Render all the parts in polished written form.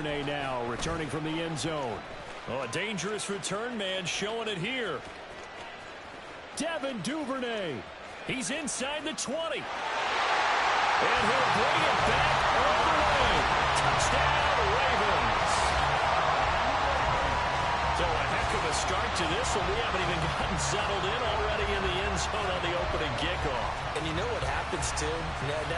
Duvernay now returning from the end zone. Oh, a dangerous return man showing it here. Devin Duvernay. He's inside the 20. And he'll bring it back all the way. Touchdown, Ravens. So a heck of a start to this one. We haven't even gotten settled in already in the end zone on the opening kickoff. And you know what happens, too?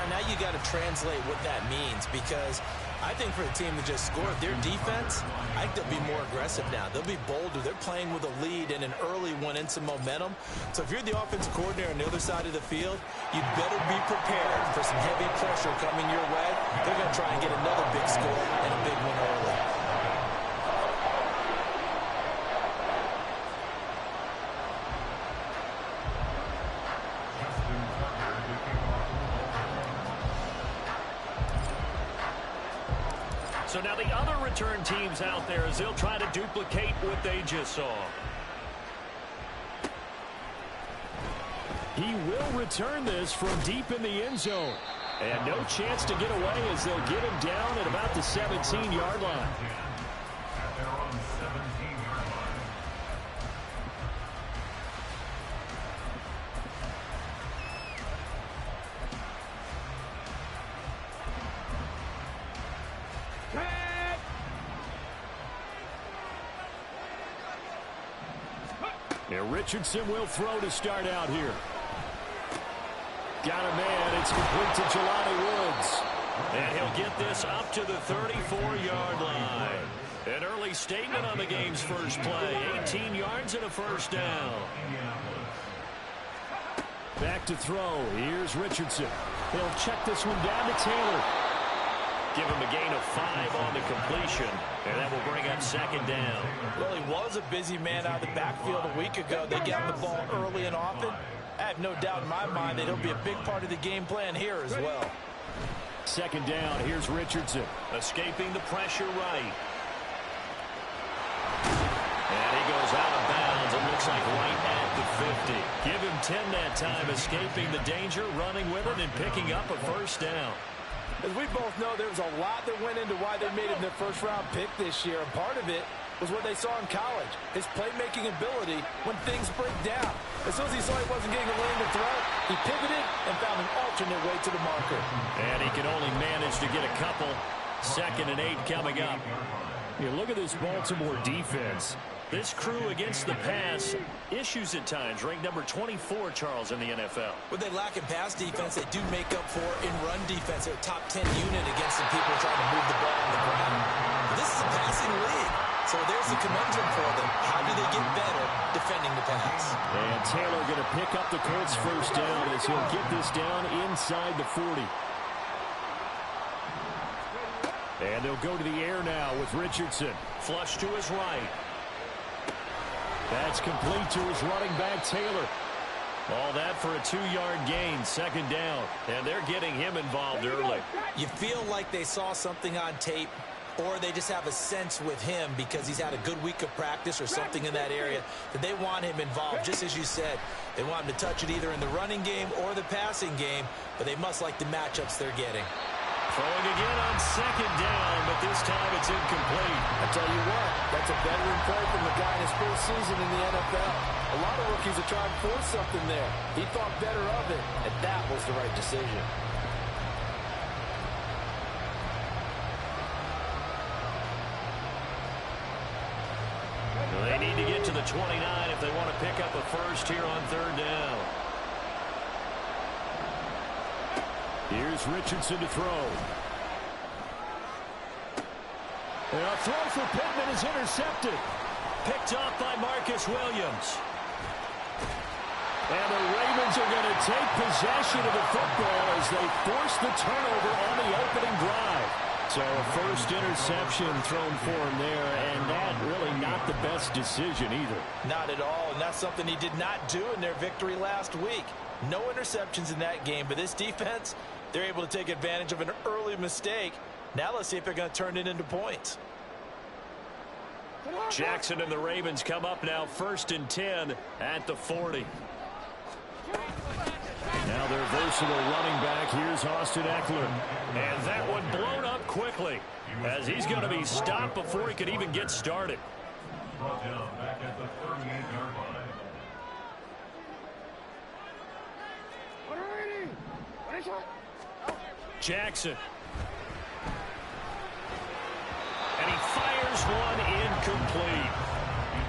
Now you got to translate what that means, because I think for the team to just score, their defense, I think they'll be more aggressive now. They'll be bolder. They're playing with a lead and an early one and some momentum. So if you're the offensive coordinator on the other side of the field, you'd better be prepared for some heavy pressure coming your way. They're going to try and get another big score and a big one early. So now the other return teams out there as they'll try to duplicate what they just saw. He will return this from deep in the end zone. And no chance to get away as they'll get him down at about the 17-yard line. And Richardson will throw to start out here. Got a man. It's complete to Jelani Woods. And he'll get this up to the 34-yard line. An early statement on the game's first play. 18 yards and a first down. Back to throw. Here's Richardson. He'll check this one down to Taylor. Give him a gain of 5 on the completion. And that will bring up second down. Well, he was a busy man out of the backfield a week ago. They got the ball early and often. I have no doubt in my mind that he'll be a big part of the game plan here as well. Second down. Here's Richardson. Escaping the pressure right. And he goes out of bounds. It looks like right at the 50. Give him 10 that time, escaping the danger, running with it, and picking up a first down. As we both know, there was a lot that went into why they made him their first-round pick this year. And part of it was what they saw in college, his playmaking ability when things break down. As soon as he saw he wasn't getting a lane to throw, he pivoted and found an alternate way to the marker. And he can only manage to get a couple. 2nd and 8 coming up. Yeah, look at this Baltimore defense. This crew against the pass, issues at times, ranked number 24, Charles, in the NFL. When they lack in pass defense, they do make up for in run defense. They're a top 10 unit against some people trying to move the ball on the ground. But this is a passing league, so there's the conundrum for them. How do they get better defending the pass? And Taylor going to pick up the Colts first down as he'll get this down inside the 40. And they'll go to the air now with Richardson. Flush to his right. That's complete to his running back, Taylor. All that for a 2-yard gain, 2nd down. And they're getting him involved early. You feel like they saw something on tape, or they just have a sense with him because he's had a good week of practice or something in that area that they want him involved. Just as you said, they want him to touch it either in the running game or the passing game, but they must like the matchups they're getting. Throwing again on 2nd down, but this time it's incomplete. I tell you what, that's a veteran play from the guy in his first season in the NFL. A lot of rookies are trying to force something there. He thought better of it, and that was the right decision. They need to get to the 29 if they want to pick up a first here on 3rd down. Here's Richardson to throw. And a throw for Pittman is intercepted. Picked off by Marcus Williams. And the Ravens are going to take possession of the football as they force the turnover on the opening drive. So a first interception thrown for him there, and that really not the best decision either. Not at all, and that's something he did not do in their victory last week. No interceptions in that game, but this defense, they're able to take advantage of an early mistake. Now let's see if they're going to turn it into points. Jackson and the Ravens come up now 1st and 10 at the 40. Now their versatile running back, here's Austin Eckler. And that one blown up quickly, as he's going to be stopped before he could even get started. Brought down back at the 38-yard line. Jackson. And he fires one incomplete.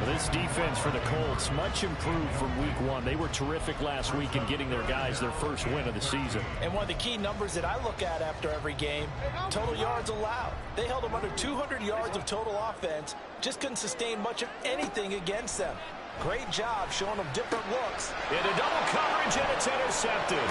This defense for the Colts, much improved from week one. They were terrific last week in getting their guys their first win of the season. And one of the key numbers that I look at after every game, total yards allowed. They held them under 200 yards of total offense, just couldn't sustain much of anything against them. Great job showing them different looks. Into double coverage, and it's intercepted.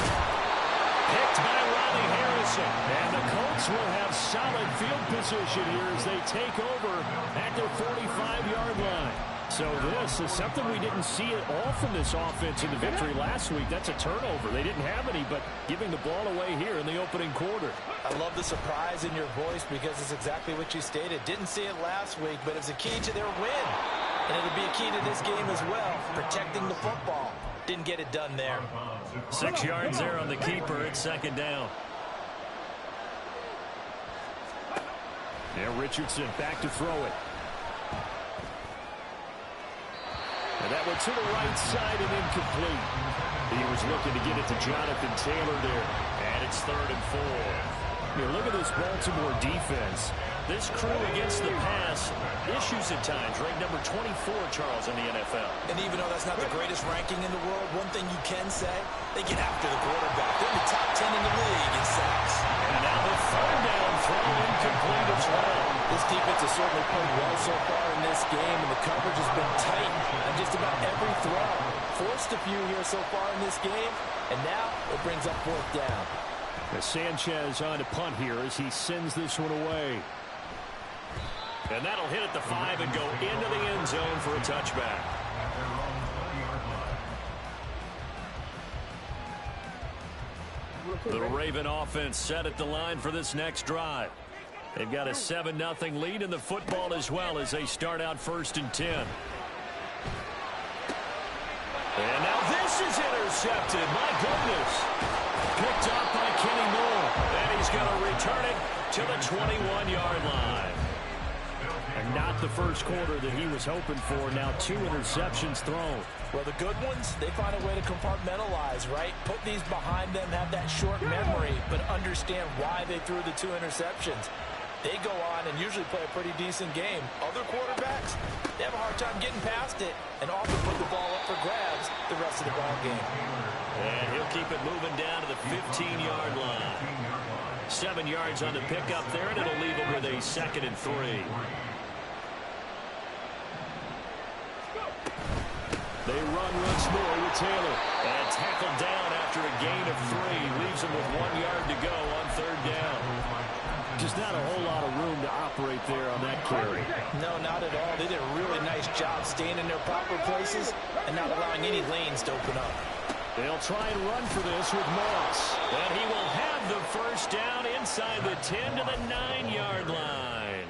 Picked by Ronnie Harrison. And the Colts will have solid field position here as they take over at their 45-yard line. So this is something we didn't see at all from this offense in the victory last week. That's a turnover. They didn't have any, but giving the ball away here in the opening quarter. I love the surprise in your voice because it's exactly what you stated. Didn't see it last week, but it's a key to their win. And it'll be a key to this game as well, protecting the football. Didn't get it done there. 6 yards there on the keeper. It's second down. Yeah, Richardson back to throw it. And that went to the right side and incomplete. He was looking to get it to Jonathan Taylor there. And it's 3rd and 4. Here, look at this Baltimore defense. This crew against the pass, issues at times, ranked number 24, Charles, in the NFL. And even though that's not the greatest ranking in the world, one thing you can say, they get after the quarterback. They're in the top 10 in the league in sacks. And now the 3rd down throw incomplete as well. This defense has certainly played well so far in this game, and the coverage has been tight on just about every throw. Forced a few here so far in this game, and now it brings up 4th down. Sanchez on to punt here as he sends this one away. And that'll hit at the 5 and go into the end zone for a touchback. The Raven offense set at the line for this next drive. They've got a 7-0 lead in the football as well as they start out 1st and 10. And now this is intercepted. My goodness. Picked up by Kenny Moore. And he's going to return it to the 21-yard line. And not the first quarter that he was hoping for. Now 2 interceptions thrown. Well, the good ones, they find a way to compartmentalize, right? Put these behind them, have that short memory, but understand why they threw the 2 interceptions. They go on and usually play a pretty decent game. Other quarterbacks, they have a hard time getting past it and often put the ball up for grabs the rest of the ball game. And he'll keep it moving down to the 15-yard line. 7 yards on the pickup there, and it'll leave him with a 2nd and 3. They run once more with Taylor. And tackled down after a gain of 3. Leaves him with 1 yard to go on 3rd down. Just not a whole lot of room to operate there on that carry. No, not at all. They did a really nice job staying in their proper places and not allowing any lanes to open up. They'll try and run for this with Moss. And he will have the first down inside the 10 to the 9-yard line.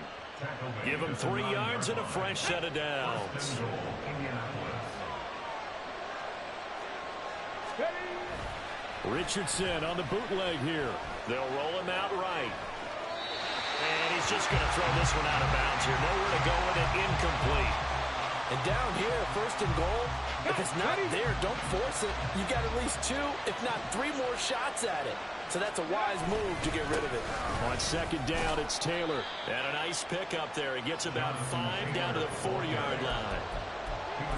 Give him 3 yards and a fresh set of downs. Richardson on the bootleg here. They'll roll him out right. And he's just going to throw this one out of bounds here. Nowhere to go with it, incomplete. And down here, 1st and goal, if it's not there, don't force it. You got at least 2, if not 3 more shots at it. So that's a wise move to get rid of it. On 2nd down, it's Taylor. And a nice pickup there. He gets about 5 down to the 4-yard line.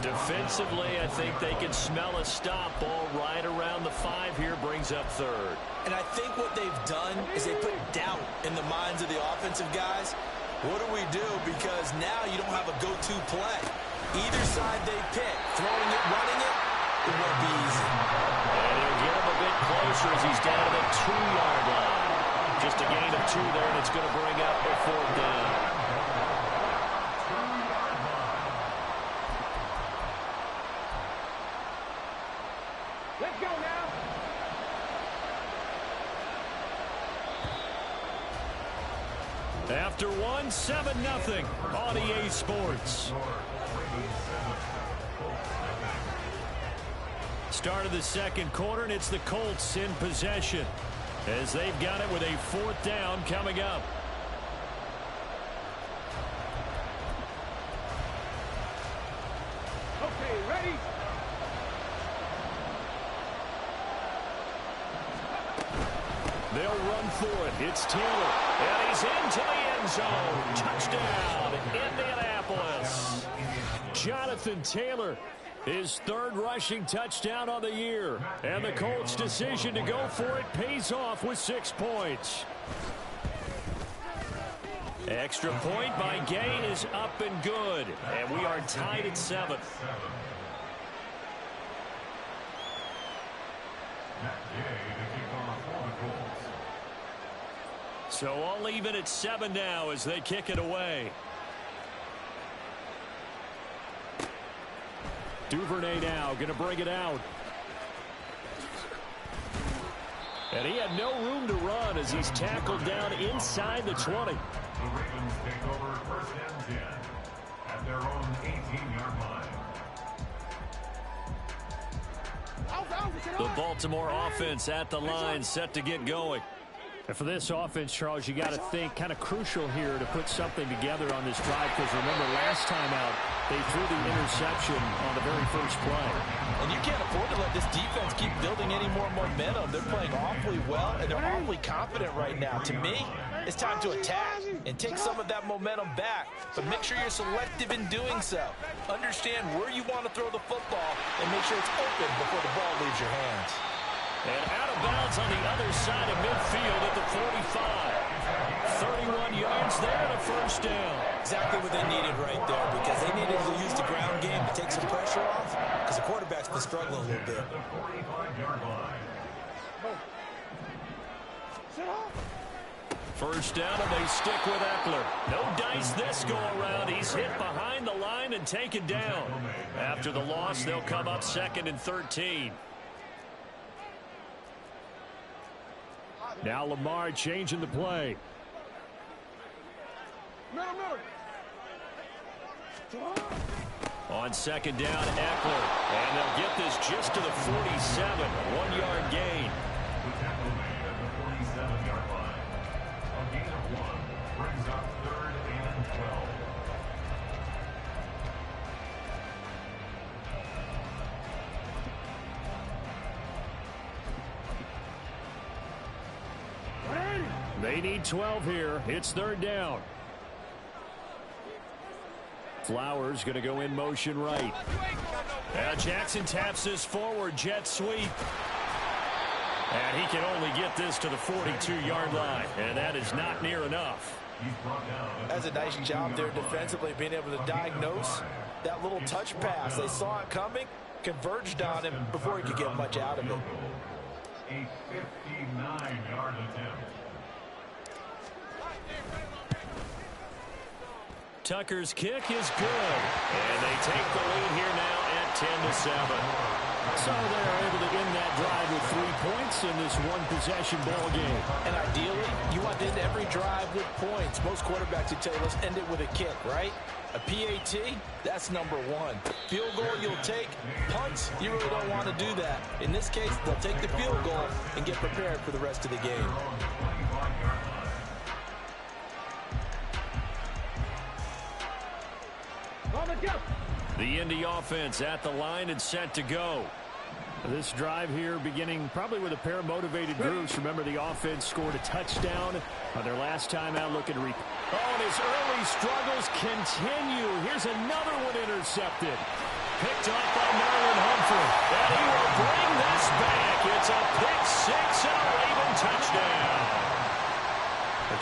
Defensively, I think they can smell a stop. Ball right around the 5 here, brings up 3rd. And I think what they've done is they put doubt in the minds of the offensive guys. What do we do? Because now you don't have a go-to play. Either side they pick, throwing it, running it, it won't be easy. And he'll get him a bit closer as he's down to the 2-yard line. Just a gain of 2 there, and it's going to bring up a 4th down. Let's go now. After one, 7-0 on EA Sports. Start of the 2nd quarter, and it's the Colts in possession as they've got it with a 4th down coming up. Ready? They'll run for it. It's Taylor. And he's into the end zone. Touchdown, Indianapolis. Jonathan Taylor, his third rushing touchdown on the year. And the Colts' decision to go for it pays off with 6 points. Extra point by Gain is up and good. And we are tied at 7. So all even at 7 now as they kick it away. Duvernay now going to bring it out. And he had no room to run as he's tackled down inside the 20. The Ravens take over first and 10 at their own 18-yard line. The Baltimore offense at the line, set to get going. And for this offense, Charles, you got to think kind of crucial here to put something together on this drive, because remember last time out they threw the interception on the very first play. And you can't afford to let this defense keep building any more momentum. They're playing awfully well, and they're awfully confident right now. To me, it's time to attack and take some of that momentum back. But make sure you're selective in doing so. Understand where you want to throw the football and make sure it's open before the ball leaves your hands. And out of bounds on the other side of midfield at the 45. 31 yards there and a first down. Exactly what they needed right there, because they needed to use the ground game to take some pressure off, because the quarterback's been struggling a little bit. The 45-yard line. First down, and they stick with Eckler. No dice this go-around. He's hit behind the line and taken down. After the loss, they'll come up 2nd and 13. Now Lamar changing the play. On 2nd down, Eckler. And they'll get this just to the 47. 1-yard gain. The tackle made at the 47-yard line. A gain of 1 brings up 3rd and 12. They need 12 here. It's 3rd down. Flowers going to go in motion right. Now Jackson taps this forward jet sweep. And he can only get this to the 42-yard line. And that is not near enough. That's a nice job there defensively, being able to diagnose that little touch pass. They saw it coming, converged on him before he could get much out of it. A 59-yard attempt. Tucker's kick is good. And they take the lead here now at 10-7. So they're able to end that drive with 3 points in this one-possession ball game. And ideally, you want to end every drive with points. Most quarterbacks would tell you, let's end it with a kick, right? A PAT, that's number 1. Field goal you'll take. Punts, you really don't want to do that. In this case, they'll take the field goal and get prepared for the rest of the game. The Indy offense at the line and set to go. This drive here beginning probably with a pair of motivated groups. Remember, the offense scored a touchdown on their last time out, looking to and his early struggles continue. Here's another one intercepted. Picked off by Marlon Humphrey. And he will bring this back. It's a pick 6 and a Raven touchdown.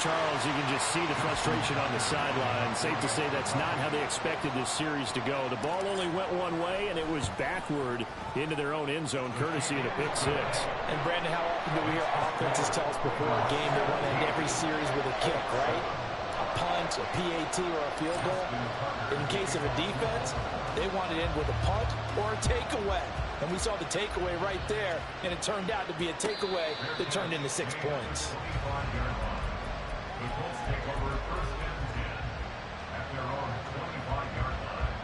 Charles, you can just see the frustration on the sideline. Safe to say that's not how they expected this series to go. The ball only went one way, and it was backward into their own end zone, courtesy of the pick 6. And, Brandon, how often do we hear offenses tell us before a game they want to end every series with a kick, right? A punt, a PAT, or a field goal. In case of a defense, they want to end with a punt or a takeaway. And we saw the takeaway right there, and it turned out to be a takeaway that turned into 6 points. The Colts take over first and 10 at their own 25-yard line.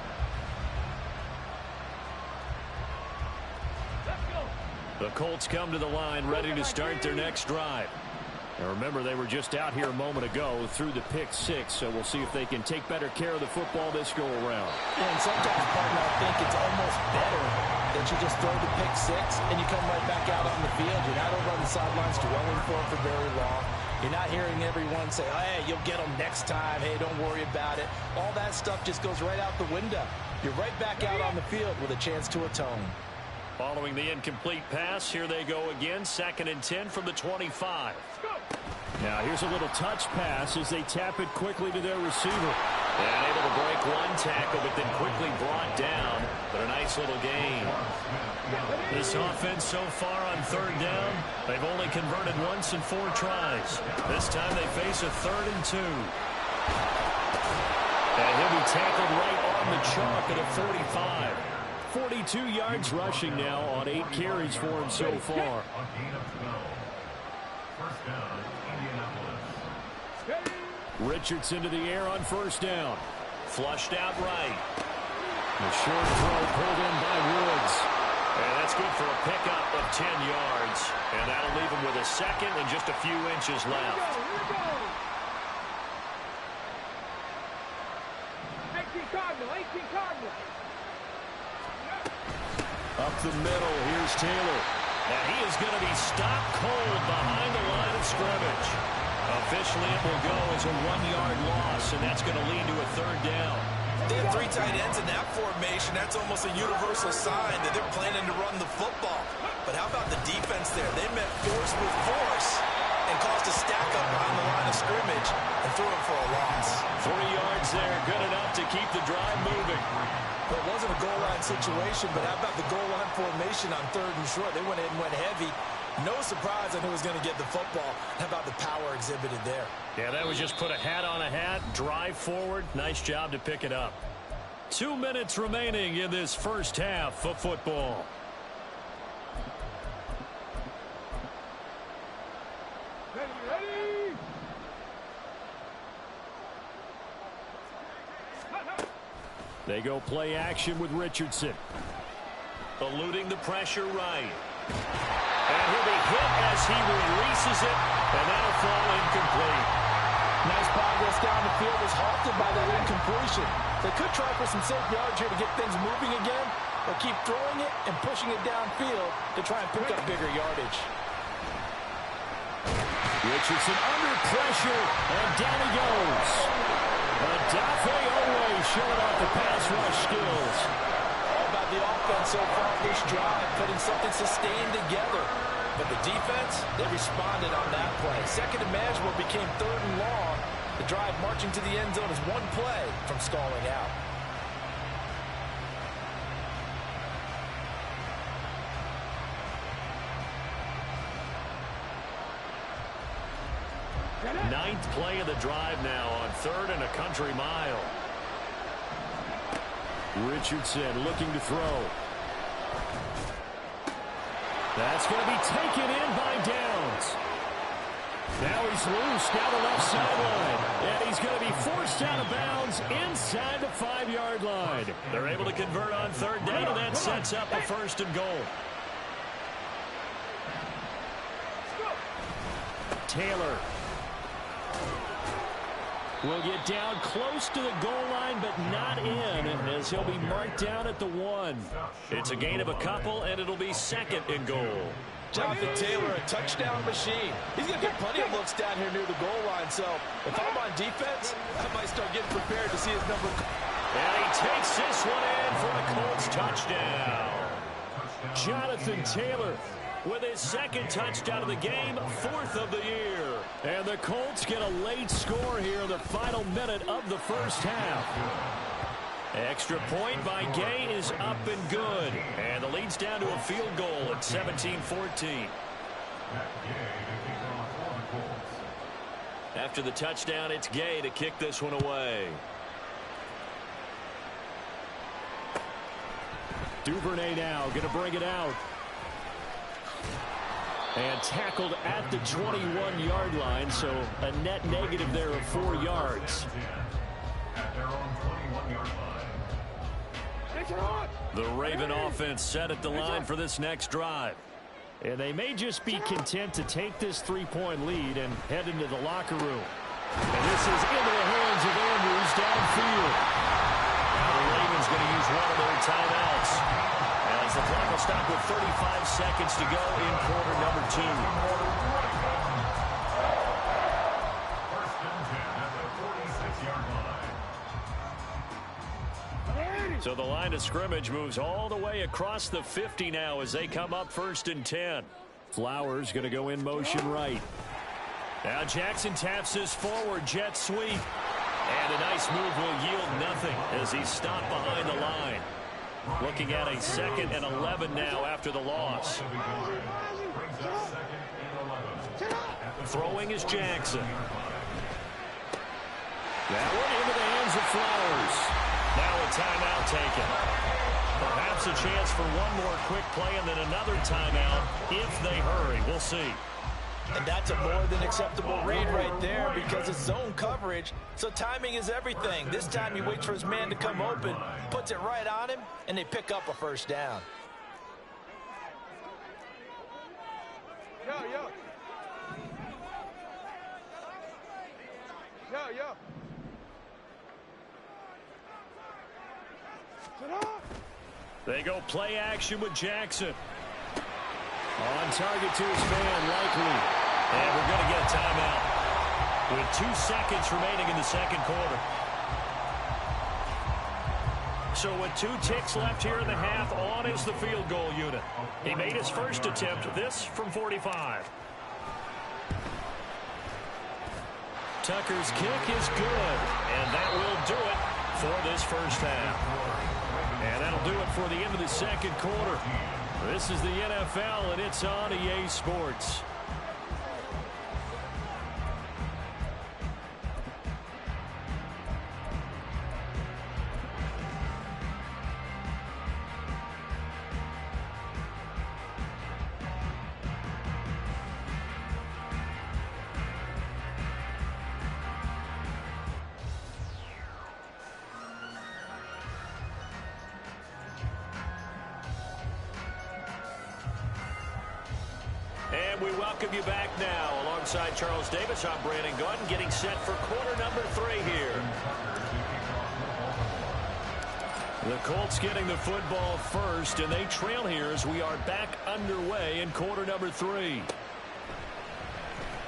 The Colts come to the line ready to start their next drive. Now remember, they were just out here a moment ago through the pick six, so we'll see if they can take better care of the football this go-around. And sometimes, partner, I think it's almost better that you just throw the pick six and you come right back out on the field. You're not over on the sidelines dwelling for it for very long. You're not hearing everyone say, oh, hey, you'll get them next time. Hey, don't worry about it. All that stuff just goes right out the window. You're right back out on the field with a chance to atone. Following the incomplete pass, here they go again. 2nd and 10 from the 25. Now here's a little touch pass as they tap it quickly to their receiver. And able to break one tackle, but then quickly brought down. But a nice little gain. This offense so far on 3rd down, they've only converted once in 4 tries. This time they face a 3rd and 2. And he'll be tackled right on the chalk at a 45. 42 yards rushing now on 8 carries for him so far. Richardson to the air on 1st down. Flushed out right. The short throw pulled in by Woods. And that's good for a pickup of 10 yards. And that'll leave him with a 2nd and just a few inches left. 18 Cardinal. Up the middle, here's Taylor. And he is going to be stopped cold behind the line of scrimmage. Officially, it will go as a 1-yard loss, and that's going to lead to a 3rd down. They have 3 tight ends in that formation. That's almost a universal sign that they're planning to run the football. But how about the defense there? They met force with force and caused a stack up behind the line of scrimmage and threw him for a loss. 3 yards there, good enough to keep the drive moving. Well, it wasn't a goal line situation, but how about the goal line formation on 3rd and short? They went in and went heavy. No surprise on who was going to get the football. How about the power exhibited there? Yeah, that was just put a hat on a hat, drive forward. Nice job to pick it up. 2 minutes remaining in this first half of football. Ready? They go play action with Richardson. Eluding the pressure right. And he'll be hit as he releases it, and that'll fall incomplete. Nice progress down the field was halted by that incompletion. They could try for some safe yards here to get things moving again, or keep throwing it and pushing it downfield to try and pick up bigger yardage. Richardson under pressure, and down he goes. Adafe Owe showing off the pass rush skills. All about the offense so far this drive, putting something sustained together. But the defense, they responded on that play. 2nd and manageable became 3rd and long. The drive marching to the end zone is 1 play from stalling out. Ninth play of the drive now on 3rd and a country mile. Richardson looking to throw. That's going to be taken in by Downs. Now he's loose down the left sideline. And he's going to be forced out of bounds inside the 5-yard line. They're able to convert on 3rd down, and that sets up a 1st and goal. Taylor will get down close to the goal line, but not in, as he'll be marked down at the 1. It's a gain of a couple, and it'll be 2nd and goal. Jonathan Taylor, a touchdown machine. He's going to get plenty of looks down here near the goal line, so if I'm on defense, I might start getting prepared to see his number. And he takes this one in for a Colts touchdown. Jonathan Taylor with his 2nd touchdown of the game, 4th of the year. And the Colts get a late score here in the final minute of the first half. Extra point by Gay is up and good. And the lead's down to a field goal at 17-14. After the touchdown, it's Gay to kick this one away. Duvernay now going to bring it out. And tackled at the 21-yard line, so a net negative there of 4 yards. The Raven offense set at the line for this next drive. And they may just be content to take this three-point lead and head into the locker room. And this is into the hands of Andrews downfield. Now the Ravens going to use one of their timeouts, as the clock will stop with 35 seconds to go in quarter number 2. First and 10 at the 46-yard line. So the line of scrimmage moves all the way across the 50 now as they come up first and 10. Flowers going to go in motion right. Now Jackson taps his forward jet sweep. And a nice move will yield nothing as he's stopped behind the line. Looking at a 2nd and 11 now after the loss. Throwing is Jackson. That one into the hands of Flowers. Now a timeout taken. Perhaps a chance for one more quick play and then another timeout if they hurry. We'll see. And that's a more than acceptable read right there because it's zone coverage, so timing is everything. This time he waits for his man to come open, puts it right on him, and they pick up a first down. Yo, yo. Yo, yo. They go play action with Jackson. On target to his man, likely. And we're going to get a timeout with 2 seconds remaining in the second quarter. So with 2 ticks left here in the half, on is the field goal unit. He made his first attempt, this from 45. Tucker's kick is good. And that will do it for this first half. And that'll do it for the end of the second quarter. This is the NFL, and it's on EA Sports. And we welcome you back now. Alongside Charles Davis, I'm Brandon Gunn, getting set for quarter number 3 here. The Colts getting the football first, and they trail here as we are back underway in quarter number 3.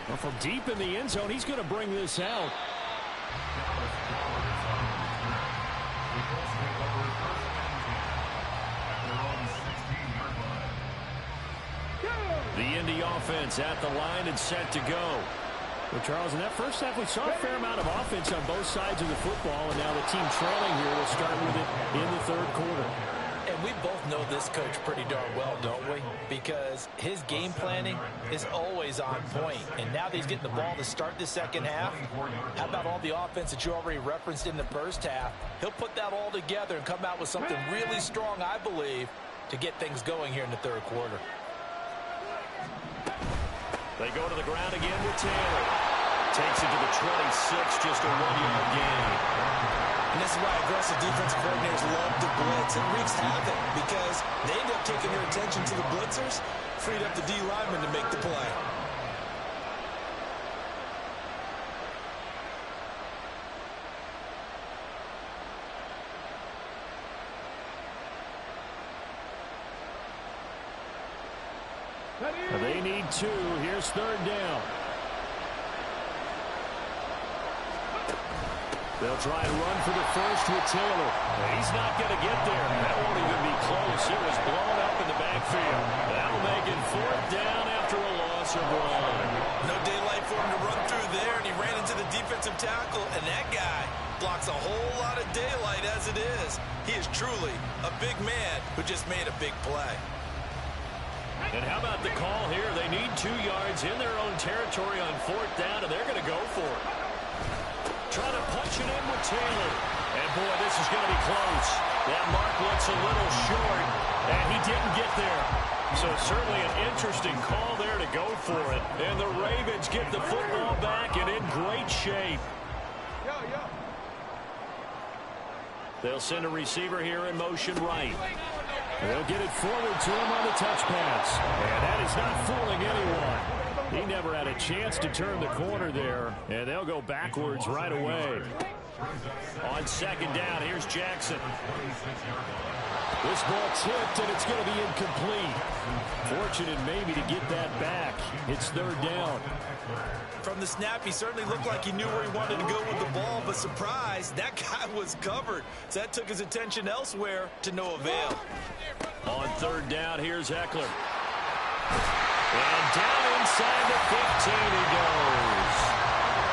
Well, from deep in the end zone, he's going to bring this out. The Indy offense at the line and set to go. Well, Charles, in that first half, we saw a fair amount of offense on both sides of the football, and now the team trailing here will start with it in the third quarter. And we both know this coach pretty darn well, don't we? Because his game planning is always on point. And now that he's getting the ball to start the second half, how about all the offense that you already referenced in the first half? He'll put that all together and come out with something really strong, I believe, to get things going here in the third quarter. They go to the ground again with Taylor. Takes it to the 26, just a 1-yard gain. And this is why aggressive defensive coordinators love to blitz. It wreaks havoc because they end up taking their attention to the blitzers, freed up the D lineman to make the play. They need 2. Here's third down. They'll try and run for the first with Taylor. He's not going to get there. That won't even be close. It was blown up in the backfield. That'll make it 4th down after a loss of 1. No daylight for him to run through there, and he ran into the defensive tackle, and that guy blocks a whole lot of daylight as it is. He is truly a big man who just made a big play. And how about the call here? They need 2 yards in their own territory on 4th down, and they're going to go for it. Trying to punch it in with Taylor. And, boy, this is going to be close. That mark looks a little short, and he didn't get there. So certainly an interesting call there to go for it. And the Ravens get the football back and in great shape. Yo, yo. They'll send a receiver here in motion right. They'll get it forward to him on the touch pass. And that is not fooling anyone. He never had a chance to turn the corner there, and they'll go backwards right away. On second down, here's Jackson. This ball tipped, and it's going to be incomplete. Fortunate maybe to get that back. It's third down. From the snap, he certainly looked like he knew where he wanted to go with the ball, but surprise, that guy was covered. So that took his attention elsewhere to no avail. On third down, here's Eckler. And down inside the 15 he goes.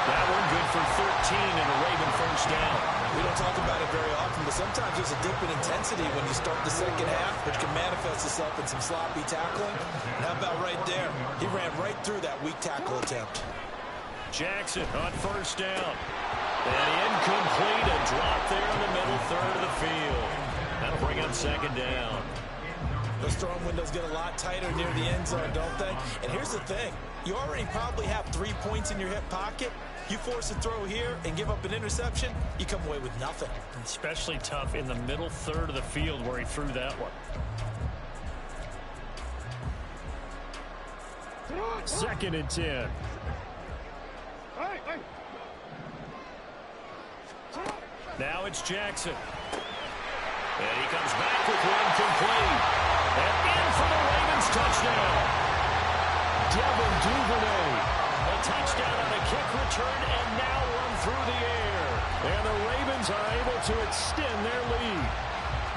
That one good for 13 and a Raven first down. We don't talk about it very often, but sometimes there's a dip in intensity when you start the second half, which can manifest itself in some sloppy tackling. And how about right there? He ran right through that weak tackle attempt. Jackson on first down. And incomplete, a drop there in the middle third of the field. That'll bring up second down. Those throwing windows get a lot tighter near the end zone, don't they? And here's the thing. You already probably have 3 points in your hip pocket. You force a throw here and give up an interception, you come away with nothing. Especially tough in the middle third of the field where he threw that one. Second and 10. Now it's Jackson. And he comes back with one complete. And in for the Ravens touchdown. Devin Duvernay. A touchdown on a kick return and now one through the air. And the Ravens are able to extend their lead.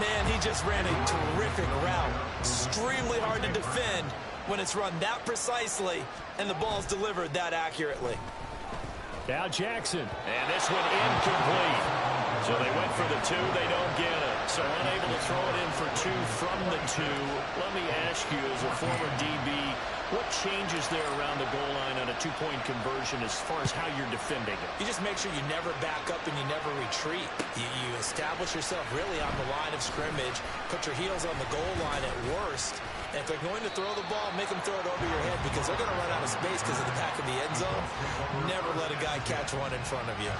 Man, he just ran a terrific route. Extremely hard to defend when it's run that precisely and the ball's delivered that accurately. Now Jackson. And this one incomplete. So they went for the 2, they don't get it. So unable to throw it in for 2 from the 2. Let me ask you, as a former DB, what changes there around the goal line on a 2-point conversion as far as how you're defending it? You just make sure you never back up and you never retreat. You establish yourself really on the line of scrimmage, put your heels on the goal line at worst. And if they're going to throw the ball, make them throw it over your head because they're going to run out of space because of the back of the end zone. Never let a guy catch one in front of you.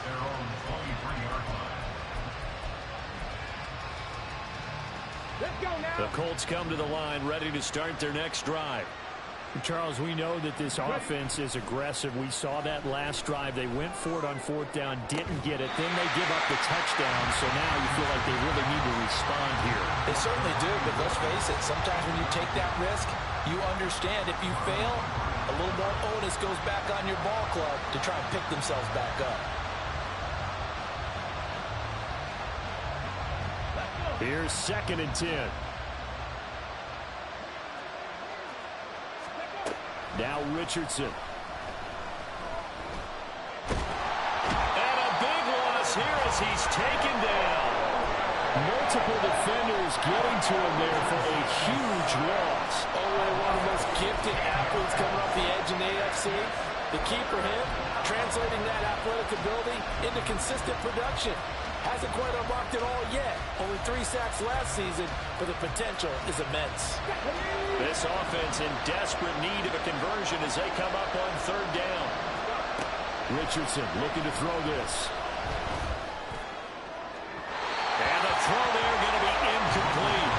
Let's go now. The Colts come to the line ready to start their next drive. Charles, we know that this offense is aggressive. We saw that last drive. They went for it on fourth down, didn't get it. Then they give up the touchdown, so now you feel like they really need to respond here. They certainly do, but let's face it, sometimes when you take that risk, you understand if you fail, a little more onus goes back on your ball club to try and pick themselves back up. Here's second and 10. Now Richardson. And a big loss here as he's taken down. Multiple defenders getting to him there for a huge loss. Only one of the most gifted athletes coming off the edge in the AFC. The key for him, translating that athletic ability into consistent production. Hasn't quite unlocked it all yet. Only 3 sacks last season, but the potential is immense. This offense in desperate need of a conversion as they come up on third down. Richardson looking to throw this. And the throw there going to be incomplete.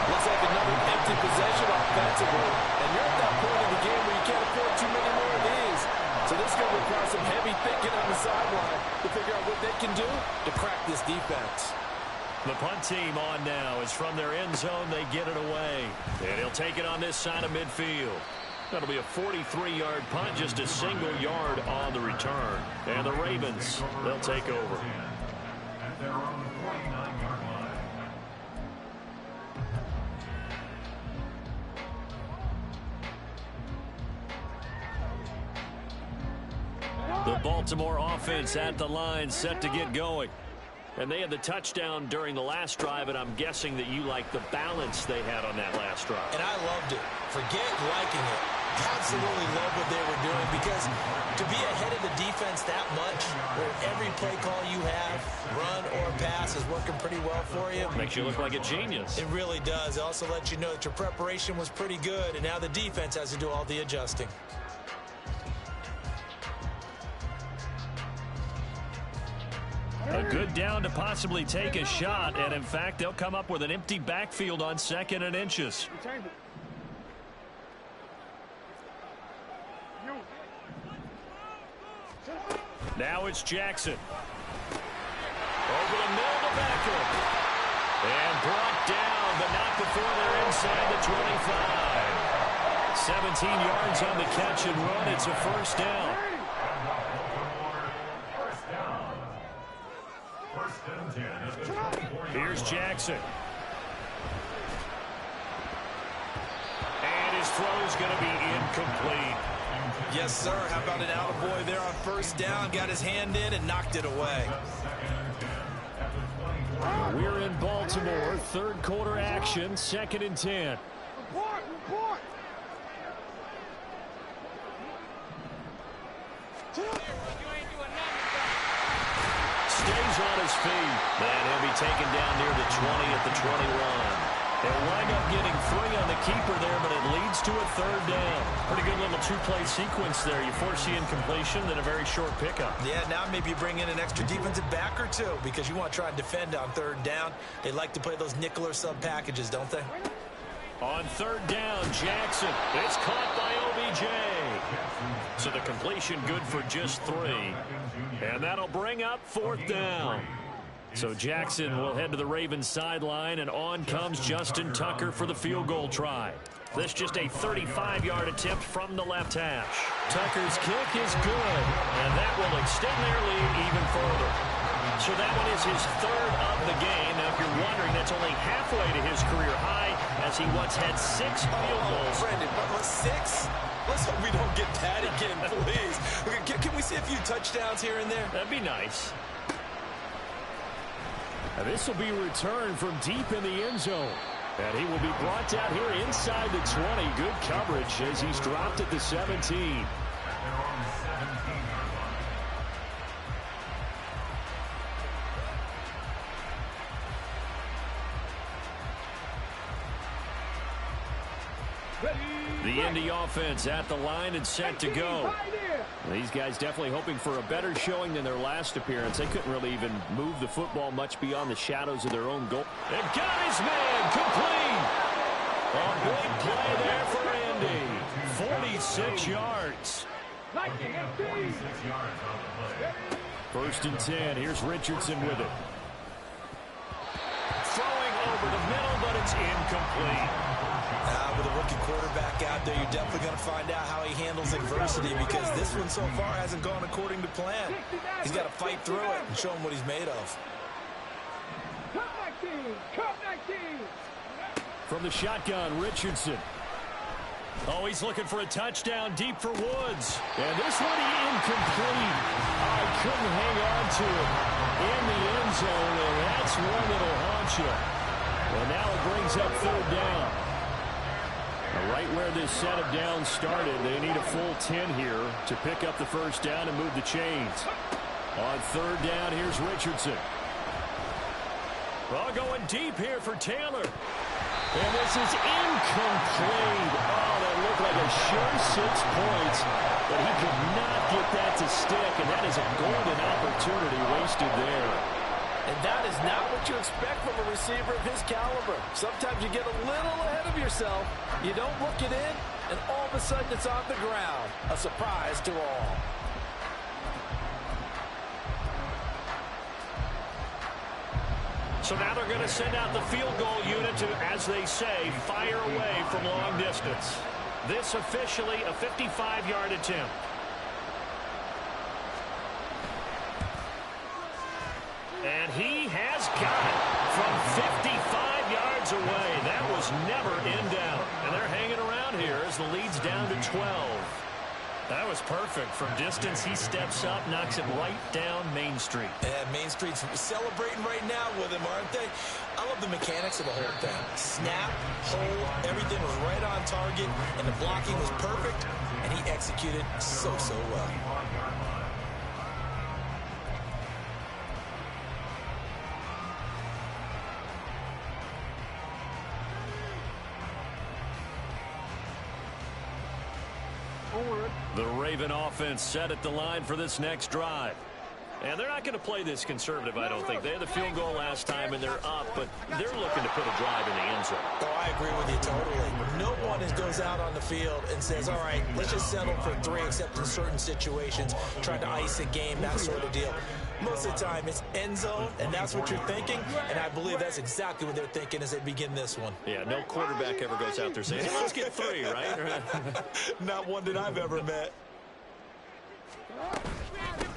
Looks like another empty possession offensively. And you're at that point in the game where you can't afford too many more of these. So this is going to require some heavy thinking on the sideline to figure out what they can do to crack this defense. The punt team on now is from their end zone. They get it away. And he'll take it on this side of midfield. That'll be a 43-yard punt, just a single yard on the return. And the Ravens, they'll take over. At their own 49-yard line. The Baltimore offense at the line, set to get going. And they had the touchdown during the last drive, and I'm guessing that you like the balance they had on that last drive. And I loved it. Forget liking it. Absolutely love what they were doing because to be ahead of the defense that much, where every play call you have, run or pass, is working pretty well for you. Makes you look like a genius. It really does. It also lets you know that your preparation was pretty good, and now the defense has to do all the adjusting. A good down to possibly take a shot, and in fact, they'll come up with an empty backfield on 2nd and inches. Now it's Jackson. Over the middle to Beckham. And brought down, but not before they're inside the 25. 17 yards on the catch and run. It's a first down. Here's Jackson. And his throw's going to be incomplete. Yes, sir. How about an attaboy there on first down? Got his hand in and knocked it away. We're in Baltimore. 3rd quarter action. 2nd and 10. Report. Stays on his feet. And he'll be taken down near the 20 at the 21. They'll wind up getting 3 on the keeper there, but it leads to a 3rd down. Pretty good little 2-play sequence there. You force the incompletion, then a very short pickup. Yeah, now maybe you bring in an extra defensive back or two because you want to try and defend on 3rd down. They like to play those nickel or sub packages, don't they? On 3rd down, Jackson. It's caught by OBJ. So the completion good for just 3. And that'll bring up 4th down. So Jackson will head to the Ravens sideline, and on comes Justin Tucker for the field goal try. This just a 35-yard attempt from the left hash. Tucker's kick is good, and that will extend their lead even further. So that one is his 3rd of the game. Now, if you're wondering, that's only halfway to his career high, as he once had 6 field goals. Brandon, but 6? Let's hope we don't get that again, please. Can we see a few touchdowns here and there? That'd be nice. This will be returned from deep in the end zone. And he will be brought down here inside the 20. Good coverage as he's dropped at the 17. The Indy offense at the line and set to go. These guys definitely hoping for a better showing than their last appearance. They couldn't really even move the football much beyond the shadows of their own goal. They've got his man complete. A big play there for Indy. 46 yards. 1st and 10. Here's Richardson with it. Throwing over the middle, but it's incomplete. With a rookie quarterback out there, you're definitely going to find out how he handles adversity because this one so far hasn't gone according to plan. He's got to fight through it and show him what he's made of. Cup 19. From the shotgun, Richardson. Oh, he's looking for a touchdown deep for Woods. And this one incomplete. I couldn't hang on to it in the end zone, and that's one that'll haunt you. And now it brings up 3rd down. Right where this set of downs started, they need a full 10 here to pick up the 1st down and move the chains. On 3rd down, here's Richardson. Well, going deep here for Taylor. And this is incomplete. Oh, that looked like a sure 6 points, but he could not get that to stick, and that is a golden opportunity wasted there. And that is not what you expect from a receiver of his caliber. Sometimes you get a little ahead of yourself. You don't look it in, and all of a sudden it's on the ground. A surprise to all. So now they're going to send out the field goal unit to, as they say, fire away from long distance. This officially a 55-yard attempt. And he has got it from 55 yards away. That was never in doubt. And they're hanging around here as the lead's down to 12. That was perfect. From distance, he steps up, knocks it right down Main Street. And Main Street's celebrating right now with him, aren't they? I love the mechanics of the whole thing. Snap, hold, everything was right on target, and the blocking was perfect, and he executed so well. The Raven offense set at the line for this next drive. And they're not going to play this conservative, I don't think. They had the field goal last time, and they're up, but they're looking to put a drive in the end zone. Oh, I agree with you totally. No one goes out on the field and says, all right, let's just settle for 3, except in certain situations, trying to ice a game, that sort of deal. Most of the time, it's end zone, and that's what you're thinking, and I believe that's exactly what they're thinking as they begin this one. Yeah, no quarterback ever goes out there saying, hey, let's get 3, right? Not one that I've ever met.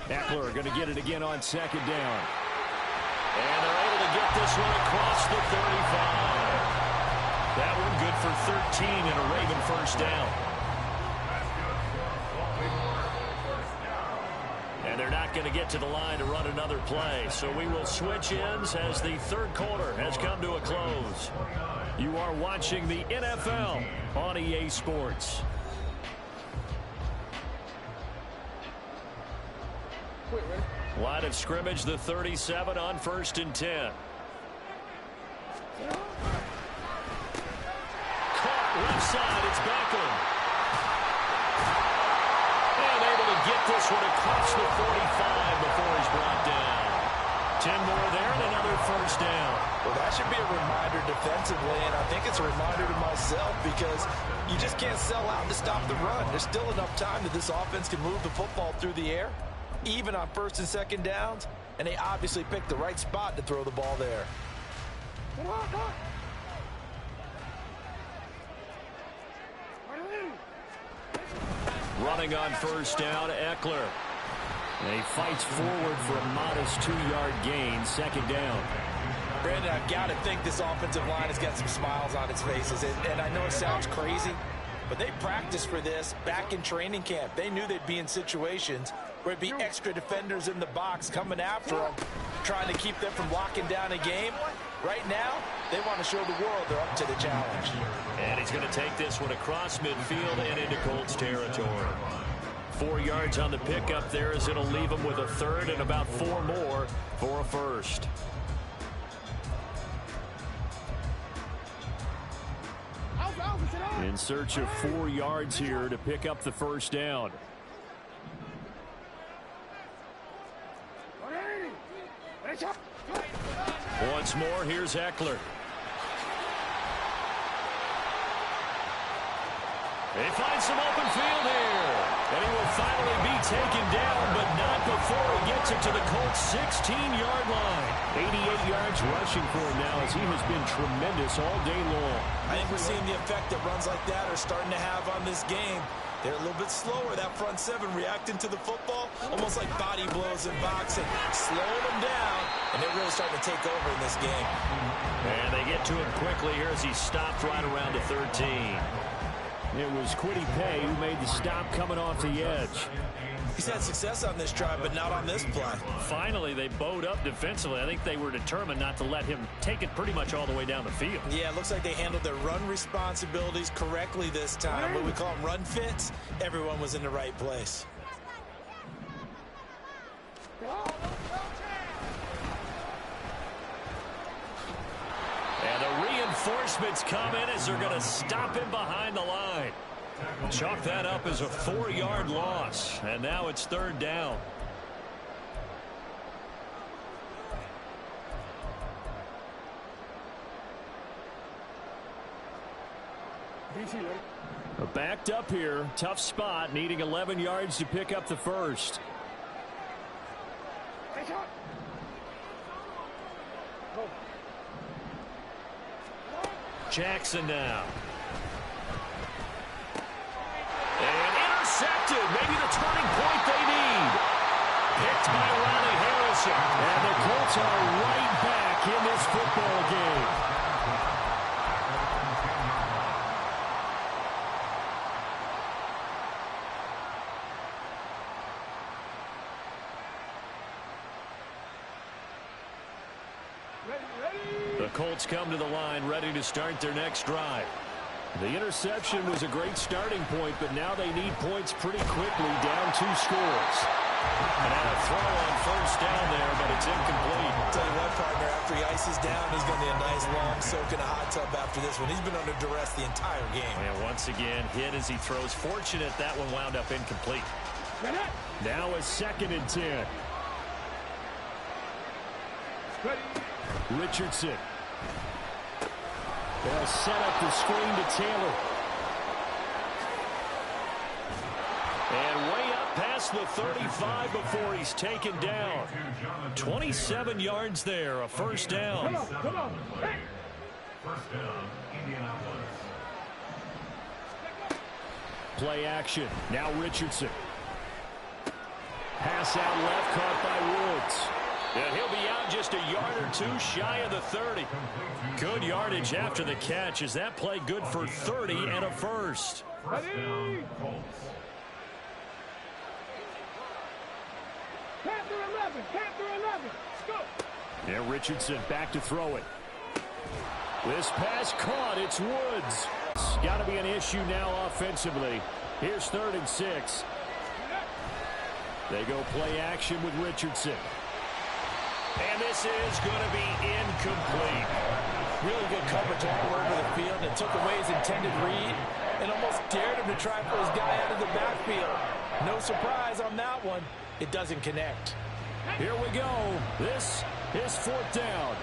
Eckler going to get it again on second down. And they're able to get this one across the 35. That one good for 13 and a Raven first down. And they're not going to get to the line to run another play. So we will switch ends as the third quarter has come to a close. You are watching the NFL on EA Sports. Line of scrimmage, the 37 on 1st and 10. Caught left side, it's Beckham. And able to get this one across the 45 before he's brought down. 10 more there and another first down. Well, that should be a reminder defensively, and I think it's a reminder to myself because you just can't sell out to stop the run. There's still enough time that this offense can move the football through the air, even on 1st and 2nd downs, and they obviously picked the right spot to throw the ball there. Running on first down, Eckler. And he fights forward for a modest 2-yard gain, 2nd down. Brandon, I've got to think this offensive line has got some smiles on its faces, and I know it sounds crazy, but they practiced for this back in training camp. They knew they'd be in situations where it'd be extra defenders in the box coming after them, trying to keep them from locking down a game. Right now, they want to show the world they're up to the challenge. And he's going to take this one across midfield and into Colts territory. 4 yards on the pickup there as it'll leave him with a 3rd and about 4 more for a first. In search of 4 yards here to pick up the first down. Once more, here's Eckler. They find some open field here. And he will finally be taken down, but not before he gets it to the Colts' 16-yard line. 88 yards rushing for him now as he has been tremendous all day long. I think we're seeing the effect that runs like that are starting to have on this game. They're a little bit slower, that front 7 reacting to the football, almost like body blows in boxing, slowing them down, and they're really starting to take over in this game. And they get to him quickly here as he stopped right around the 13. It was Kwity Paye who made the stop coming off the edge. He's had success on this drive, but not on this play. Finally, they bowed up defensively. I think they were determined not to let him take it pretty much all the way down the field. Yeah, it looks like they handled their run responsibilities correctly this time. What we call them run fits, everyone was in the right place. And the reinforcements come in as they're going to stop him behind the line. Chalk that up as a 4-yard loss. And now it's 3rd down. Backed up here. Tough spot. Needing 11 yards to pick up the first. Jackson now. And intercepted. Maybe the turning point they need. Picked by Riley Harrison. And the Colts are right back in this football game. The Colts come to the line ready to start their next drive. The interception was a great starting point, but now they need points pretty quickly, down 2 scores. And a throw on first down there, but it's incomplete. I'll tell you what, partner, after he ices down, he's going to need a nice long soak in a hot tub after this one. He's been under duress the entire game. And once again, hit as he throws. Fortunate that one wound up incomplete. Now a 2nd and 10. Richardson. They'll set up the screen to Taylor. And way up past the 35 before he's taken down. 27 yards there, a first down. Come on. Hey. First down, Indianapolis. Play action. Now Richardson. Pass out left, caught by Woods. And he'll be out just a yard or two shy of the 30. Good yardage after the catch. Is that play good for 30 and a first? First down, Colts. Panther 11. Let's go. And Richardson back to throw it. This pass caught. It's Woods. It's got to be an issue now offensively. Here's 3rd and 6. They go play action with Richardson. And this is going to be incomplete. Really good coverage all over the field. It took away his intended read and almost dared him to try and pull his guy out of the backfield. No surprise on that one. It doesn't connect. Here we go. This is 4th down.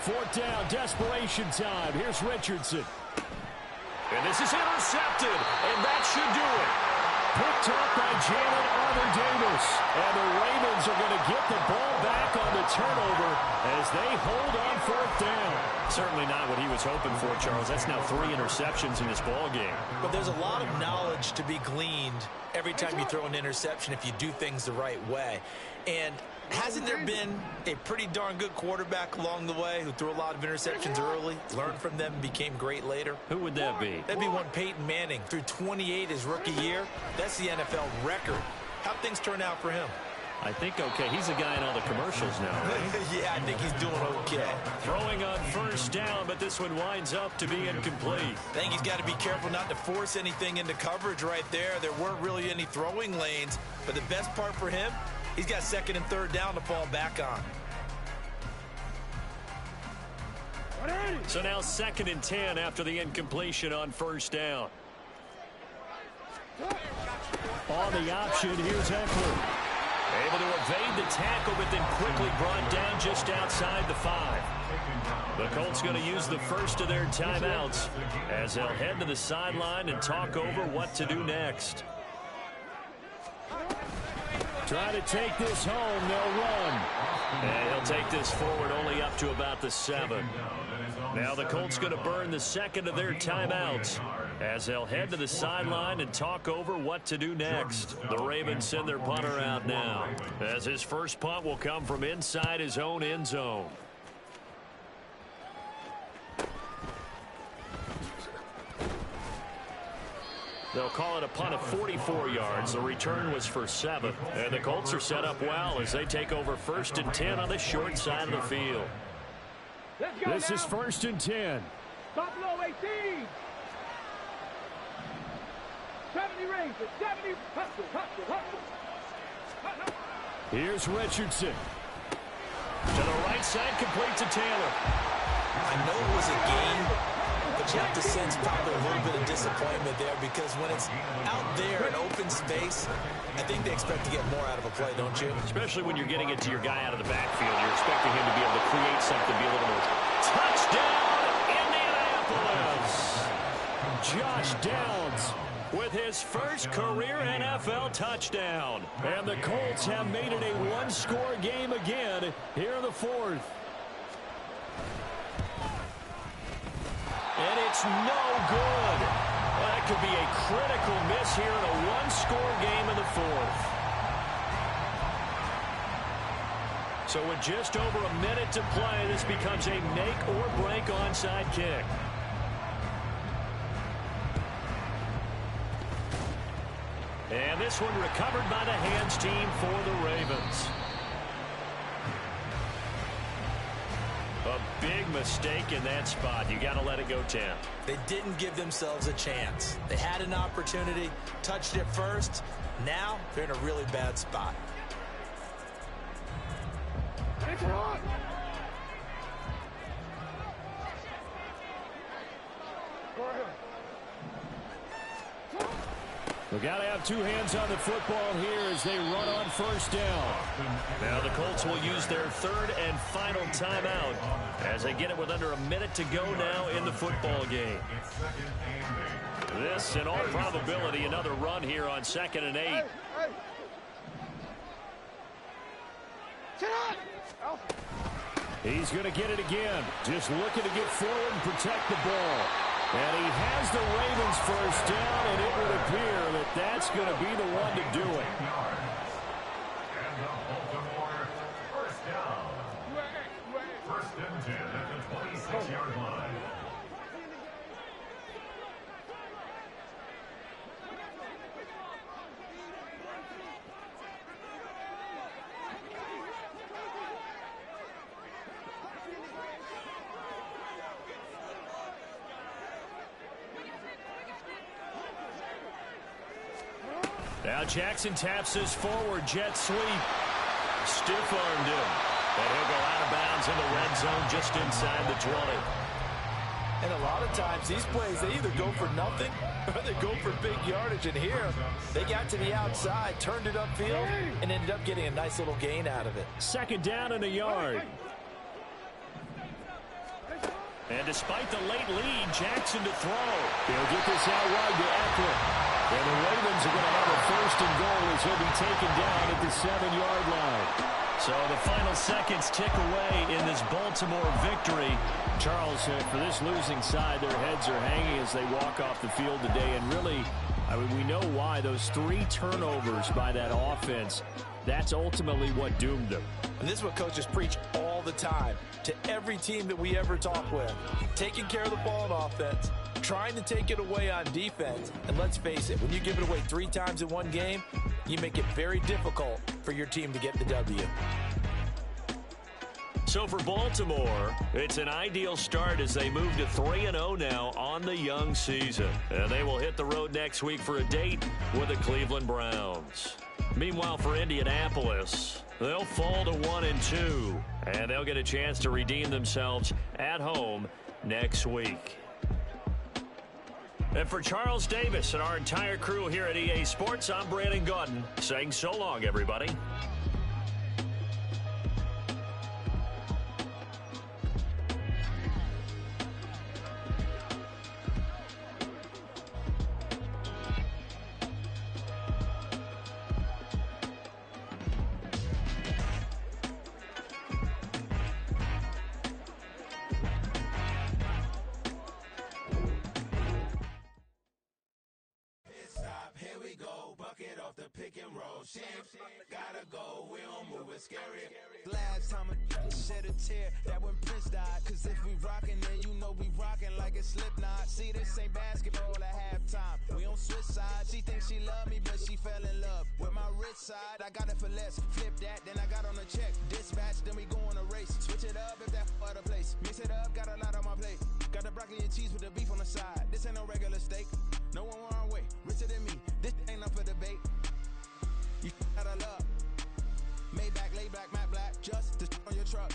4th down, desperation time. Here's Richardson. And this is intercepted, and that should do it. Picked up by Janet Arthur-Davis. And the Ravens are going to get the ball back on the turnover as they hold on 4th down. Certainly not what he was hoping for, Charles. That's now 3 interceptions in this ball game. But there's a lot of knowledge to be gleaned every time you throw an interception if you do things the right way. And hasn't there been a pretty darn good quarterback along the way who threw a lot of interceptions early, learned from them, and became great later? Who would that be? That'd be one Peyton Manning. Threw 28 his rookie year. That's the NFL record. How'd things turn out for him? I think okay. He's a guy in all the commercials now, right? Yeah, I think he's doing okay. Throwing on 1st down, but this one winds up to be incomplete. I think he's got to be careful not to force anything into coverage right there. There weren't really any throwing lanes, but the best part for him, he's got 2nd and 3rd down to fall back on. So now 2nd and 10 after the incompletion on 1st down. On the option, here's Eckler. Able to evade the tackle, but then quickly brought down just outside the 5. The Colts going to use the first of their timeouts as they'll head to the sideline and talk over what to do next. Try to take this home, they'll run. And he'll take this forward only up to about the 7. Now the Colts going to burn the 2nd of their timeouts as they'll head to the sideline and talk over what to do next. The Ravens send their punter out now as his first punt will come from inside his own end zone. They'll call it a punt of 44 yards. The return was for 7. And the Colts are set up well as they take over 1st and 10 on the short side of the field. This is 1st and 10. Buffalo 18. 70 Rangers. 70. Hustle. Here's Richardson. To the right side, complete to Taylor. I know it was a game, but you have to sense probably a little bit of disappointment there because when it's out there in open space, I think they expect to get more out of a play, don't you? Especially when you're getting it to your guy out of the backfield. You're expecting him to be able to create something, be a little more. Touchdown, Indianapolis! Josh Downs with his first career NFL touchdown. And the Colts have made it a one-score game again here in the 4th. And it's no good. That could be a critical miss here in a one-score game in the 4th. So with just over a minute to play, this becomes a make-or-break onside kick. And this one recovered by the hands team for the Ravens. A big mistake in that spot. You got to let it go 10. They didn't give themselves a chance. They had an opportunity, touched it first. Now they're in a really bad spot. We got to have two hands on the football here as they run on first down. Now the Colts will use their third and final timeout as they get it with under a minute to go now in the football game. This, in all probability, another run here on 2nd and 8. He's going to get it again. Just looking to get forward and protect the ball. And he has the Ravens first down, and it would appear that that's going to be the one to do it. And the Baltimore first down. First and 10 at the 26-yard line. Now Jackson taps this forward jet sweep. Stiff-armed him. And he'll go out of bounds in the red zone just inside the 20. And a lot of times these plays, they either go for nothing or they go for big yardage. And here, they got to the outside, turned it upfield, and ended up getting a nice little gain out of it. 2nd down and a yard. And despite the late lead, Jackson to throw. He'll get this out wide to Eckler. And the Ravens are going to have a 1st and goal as he'll be taken down at the 7-yard line. So the final seconds tick away in this Baltimore victory. Charles, for this losing side, their heads are hanging as they walk off the field today. And really, I mean, we know why. Those 3 turnovers by that offense, that's ultimately what doomed them. And this is what coaches preach all the time to every team that we ever talk with. Taking care of the ball on offense, trying to take it away on defense. And let's face it, when you give it away 3 times in one game, you make it very difficult for your team to get the W. So for Baltimore, it's an ideal start as they move to 3-0 now on the young season. And they will hit the road next week for a date with the Cleveland Browns. Meanwhile, for Indianapolis, they'll fall to 1-2, and they'll get a chance to redeem themselves at home next week. And for Charles Davis and our entire crew here at EA Sports, I'm Brandon Gaudin saying so long, everybody. Gotta go, we don't move it scary. Last time I shed a tear, that when Prince died. Cause if we rockin', then you know we rockin' like a Slipknot. See, this ain't basketball at halftime. We on switch sides. She thinks she love me, but she fell in love with my rich side. I got it for less. Flip that, then I got on a check. Dispatch, then we go on a race. Switch it up if that other place. Mix it up, got a lot on my plate. Got the broccoli and cheese with the beef on the side. This ain't no regular steak. No one wrong way. Richer than me. This ain't up for debate. You out of love. Maybach, lay back, matte black, just to on your truck.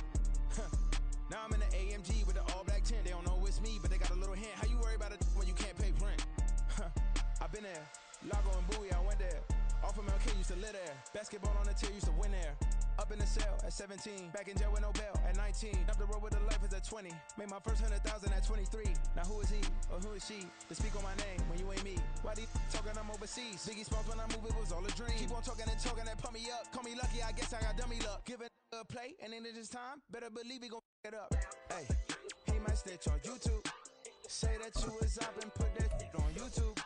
Now I'm in the AMG with the all black tint. They don't know it's me, but they got a little hint. How you worry about it when you can't pay rent? I've been there. Lago and Bowie, I went there. Off of MLK, used to live there. Basketball on the tier, used to win there. Up in the cell at 17. Back in jail with no bail at 19. Up the road with the life is at 20. Made my first 100,000 at 23. Now who is he or who is she to speak on my name when you ain't me? Why they talking I'm overseas? Biggie Smalls when I move, it was all a dream. Keep on talking and pump me up. Call me lucky, I guess I got dummy luck. Give it a play, and then it's time. Better believe we gon' it up. Hey, he might snitch on YouTube. Say that you was up and put that on YouTube.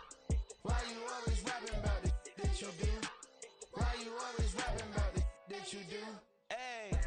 Why you always rapping about the that you do? Why you always rapping about the that you do? Hey.